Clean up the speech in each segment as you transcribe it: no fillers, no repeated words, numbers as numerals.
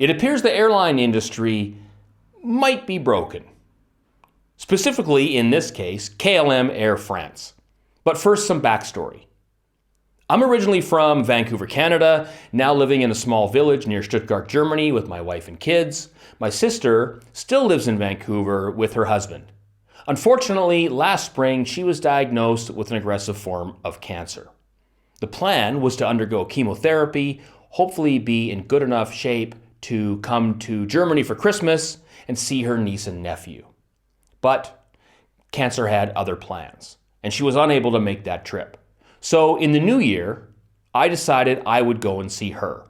It appears the airline industry might be broken. Specifically, in this case, KLM Air France. But first, some backstory. I'm originally from Vancouver, Canada, now living in a small village near Stuttgart, Germany with my wife and kids. My sister still lives in Vancouver with her husband. Unfortunately, last spring, she was diagnosed with an aggressive form of cancer. The plan was to undergo chemotherapy, hopefully be in good enough shape to come to Germany for Christmas and see her niece and nephew. But cancer had other plans, and she was unable to make that trip. So in the new year, I decided I would go and see her.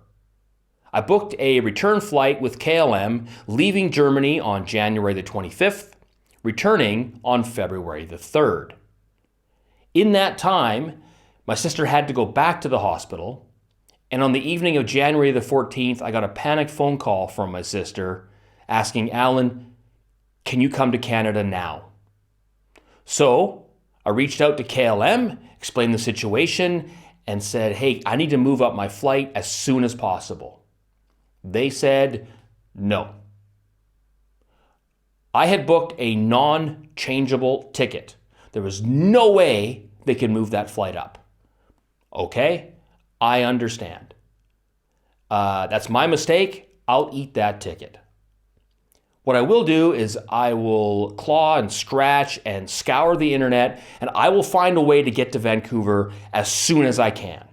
I booked a return flight with KLM, leaving Germany on January the 25th, returning on February the 3rd. In that time, my sister had to go back to the hospital, and on the evening of January the 14th, I got a panicked phone call from my sister asking, "Alan, can you come to Canada now?" So I reached out to KLM, explained the situation, and said, "Hey, I need to move up my flight as soon as possible." They said no. I had booked a non-changeable ticket. There was no way they could move that flight up. Okay, I understand. That's my mistake. I'll eat that ticket. What I will do is I will claw and scratch and scour the internet, and I will find a way to get to Vancouver as soon as I can.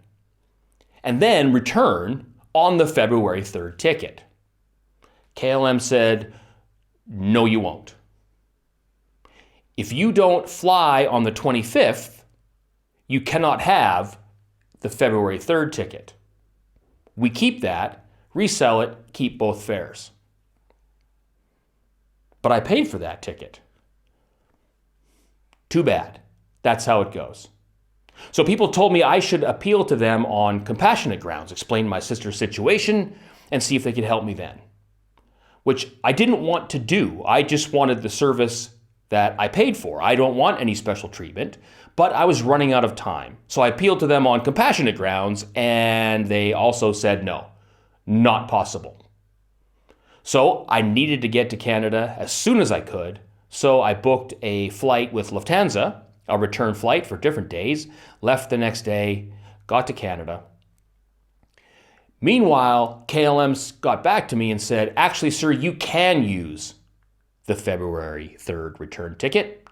And then return on the February 3rd ticket. KLM said, "No, you won't. If you don't fly on the 25th, you cannot have the February 3rd ticket. We keep that, resell it, keep both fares." But I paid for that ticket. Too bad. That's how it goes. So people told me I should appeal to them on compassionate grounds, explain my sister's situation, and see if they could help me then. Which I didn't want to do. I just wanted the service that I paid for. I don't want any special treatment, but I was running out of time. So I appealed to them on compassionate grounds, and they also said no, not possible. So I needed to get to Canada as soon as I could, so I booked a flight with Lufthansa, a return flight for different days, left the next day, got to Canada. Meanwhile, KLM got back to me and said, "Actually, sir, you can use the February 3rd return ticket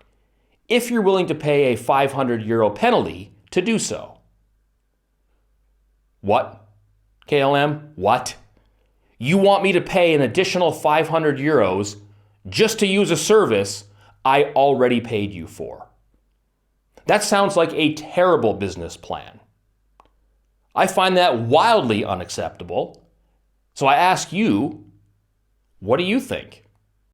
if you're willing to pay a €500 penalty to do so." What? KLM? What? You want me to pay an additional €500 just to use a service I already paid you for? That sounds like a terrible business plan. I find that wildly unacceptable. So I ask you, what do you think?